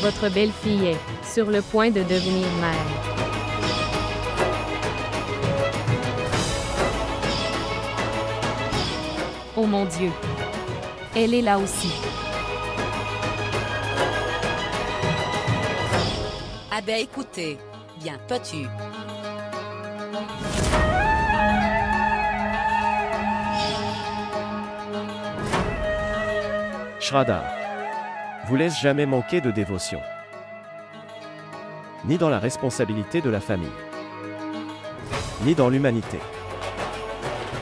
Votre belle-fille est sur le point de devenir mère. Oh mon Dieu! Elle est là aussi. Ah ben écoutez, bien, peux-tu? Shraddha vous laisse jamais manquer de dévotion, ni dans la responsabilité de la famille, ni dans l'humanité.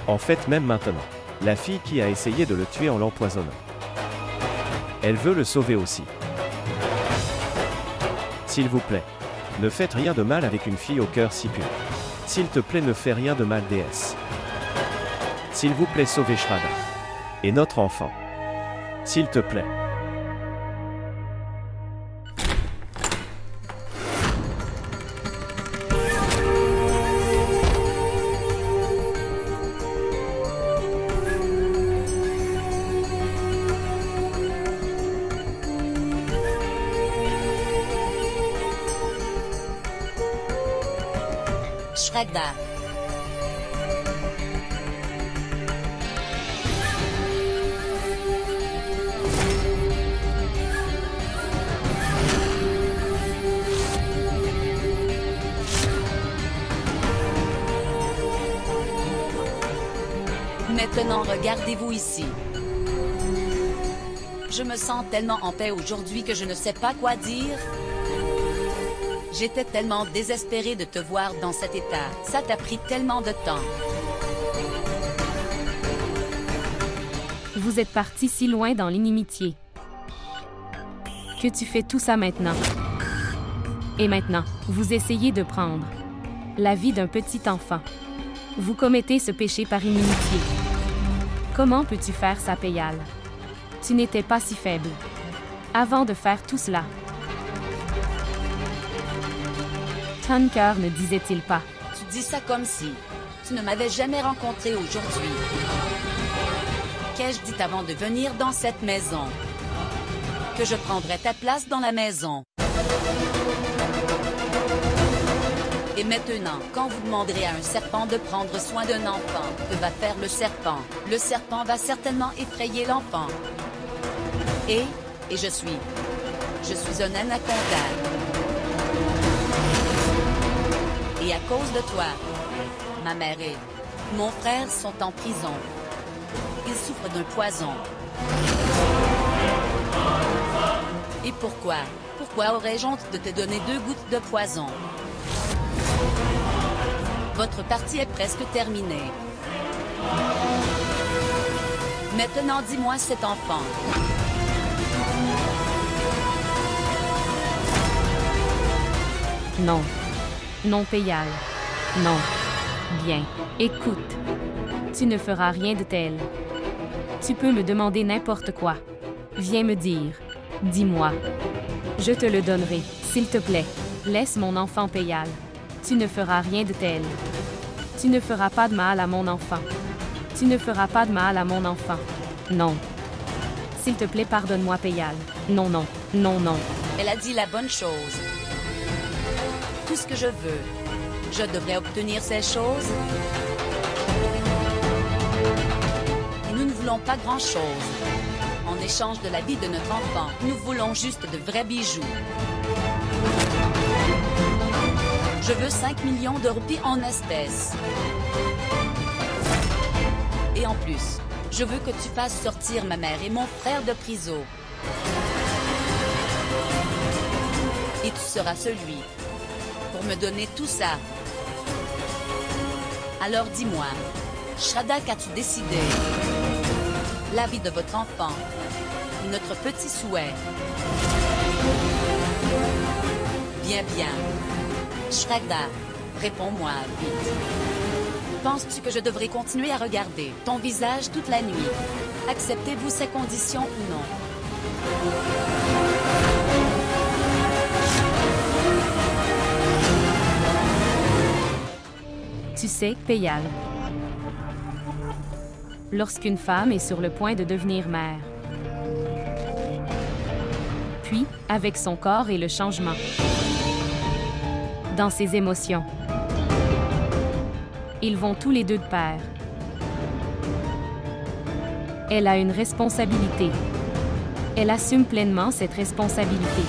En fait, même maintenant, la fille qui a essayé de le tuer en l'empoisonnant, elle veut le sauver aussi. S'il vous plaît, ne faites rien de mal avec une fille au cœur si pur. S'il te plaît, ne fais rien de mal, déesse. S'il vous plaît, sauvez Shraddha et notre enfant. S'il te plaît. Shraddha. Maintenant, regardez-vous ici. Je me sens tellement en paix aujourd'hui que je ne sais pas quoi dire. J'étais tellement désespérée de te voir dans cet état. Ça t'a pris tellement de temps. Vous êtes parti si loin dans l'inimitié. Que tu fais tout ça maintenant. Et maintenant, vous essayez de prendre la vie d'un petit enfant. Vous commettez ce péché par inimitié. Comment peux-tu faire ça, Peyal? Tu n'étais pas si faible avant de faire tout cela. Ton cœur ne disait-il pas? Tu dis ça comme si tu ne m'avais jamais rencontré aujourd'hui. Qu'ai-je dit avant de venir dans cette maison? Que je prendrais ta place dans la maison. Et maintenant, quand vous demanderez à un serpent de prendre soin d'un enfant, que va faire le serpent? Le serpent va certainement effrayer l'enfant. Et je suis un anaconda. Et à cause de toi, ma mère et mon frère sont en prison. Ils souffrent d'un poison. Et pourquoi? Pourquoi aurais-je honte de te donner 2 gouttes de poison? Votre partie est presque terminée. Maintenant, dis-moi cet enfant. Non. Non, Peyal. Non. Bien. Écoute. Tu ne feras rien de tel. Tu peux me demander n'importe quoi. Viens me dire. Dis-moi. Je te le donnerai, s'il te plaît. Laisse mon enfant, Peyal. Tu ne feras rien de tel. Tu ne feras pas de mal à mon enfant. Tu ne feras pas de mal à mon enfant. Non. S'il te plaît, pardonne-moi, Peyal. Non, non. Non, non. Elle a dit la bonne chose. Tout ce que je veux. Je devrais obtenir ces choses. Et nous ne voulons pas grand-chose. En échange de la vie de notre enfant, nous voulons juste de vrais bijoux. Je veux 5 millions de roupies en espèces. Et en plus, je veux que tu fasses sortir ma mère et mon frère de prison. Et tu seras celui pour me donner tout ça. Alors dis-moi, Shraddha, qu'as-tu décidé? La vie de votre enfant, notre petit souhait. Bien, bien. Shraddha, réponds-moi vite. Penses-tu que je devrais continuer à regarder ton visage toute la nuit? Acceptez-vous ces conditions ou non? Tu sais, Peyal, lorsqu'une femme est sur le point de devenir mère, puis, avec son corps et le changement. Dans ses émotions. Ils vont tous les deux de pair. Elle a une responsabilité. Elle assume pleinement cette responsabilité.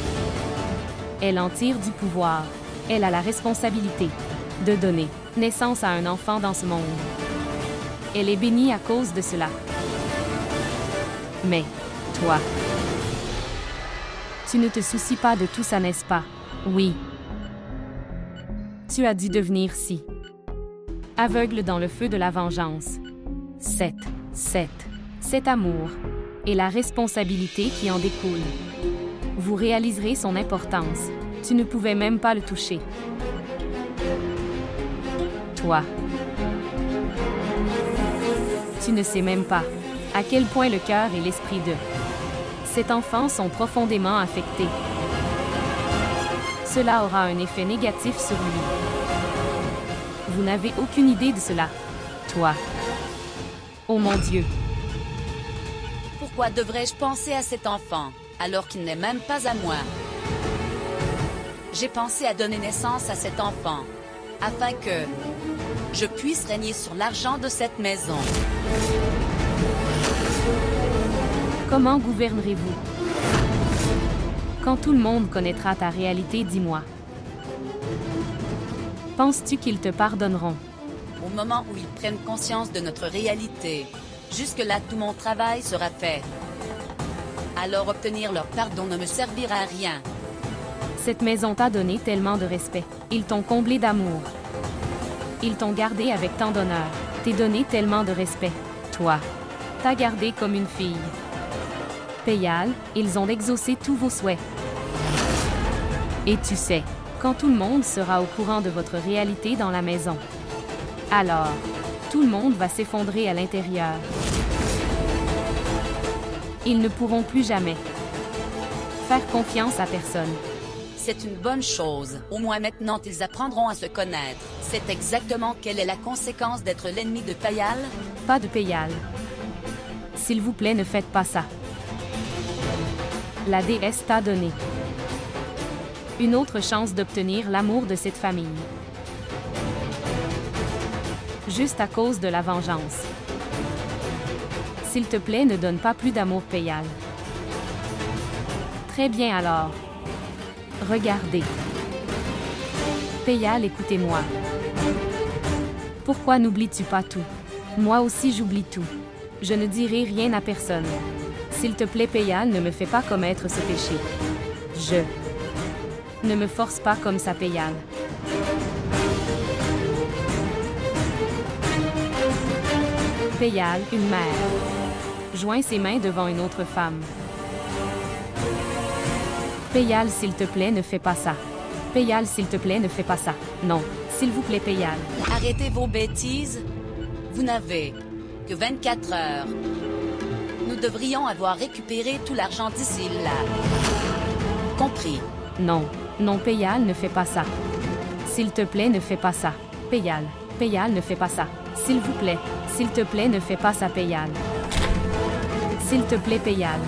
Elle en tire du pouvoir. Elle a la responsabilité de donner naissance à un enfant dans ce monde. Elle est bénie à cause de cela. Mais, toi, tu ne te soucies pas de tout ça, n'est-ce pas? Oui. Tu as dû devenir si aveugle dans le feu de la vengeance. Cet amour et la responsabilité qui en découle. Vous réaliserez son importance. Tu ne pouvais même pas le toucher. Toi. Tu ne sais même pas à quel point le cœur et l'esprit de cet enfant sont profondément affectés. Cela aura un effet négatif sur lui. Vous n'avez aucune idée de cela. Toi. Oh mon Dieu. Pourquoi devrais-je penser à cet enfant, alors qu'il n'est même pas à moi? J'ai pensé à donner naissance à cet enfant, afin que je puisse régner sur l'argent de cette maison. Comment gouvernerez-vous? Quand tout le monde connaîtra ta réalité, dis-moi. Penses-tu qu'ils te pardonneront? Au moment où ils prennent conscience de notre réalité, jusque-là tout mon travail sera fait. Alors obtenir leur pardon ne me servira à rien. Cette maison t'a donné tellement de respect. Ils t'ont comblé d'amour. Ils t'ont gardé avec tant d'honneur. T'es donné tellement de respect. Toi, t'as gardé comme une fille. Péyal, ils ont exaucé tous vos souhaits. Et tu sais, quand tout le monde sera au courant de votre réalité dans la maison, alors, tout le monde va s'effondrer à l'intérieur. Ils ne pourront plus jamais faire confiance à personne. C'est une bonne chose. Au moins maintenant ils apprendront à se connaître. C'est exactement quelle est la conséquence d'être l'ennemi de Péyal? Pas de Péyal. S'il vous plaît, ne faites pas ça. La déesse t'a donné une autre chance d'obtenir l'amour de cette famille. Juste à cause de la vengeance. S'il te plaît, ne donne pas plus d'amour, Péyal. Très bien alors. Regardez. Péyal, écoutez-moi. Pourquoi n'oublies-tu pas tout? Moi aussi j'oublie tout. Je ne dirai rien à personne. S'il te plaît, Péyal, ne me fais pas commettre ce péché. Ne me force pas comme ça, Péyal. Péyal, une mère, joint ses mains devant une autre femme. Péyal, s'il te plaît, ne fais pas ça. Péyal, s'il te plaît, ne fais pas ça. Non, s'il vous plaît, Péyal. Arrêtez vos bêtises. Vous n'avez que 24 heures. Nous devrions avoir récupéré tout l'argent d'ici là. Compris? Non, non, Péyal, ne fais pas ça. S'il te plaît, ne fais pas ça. Péyal, Péyal, ne fais pas ça. S'il vous plaît, s'il te plaît, ne fais pas ça, Péyal. S'il te plaît, Péyal.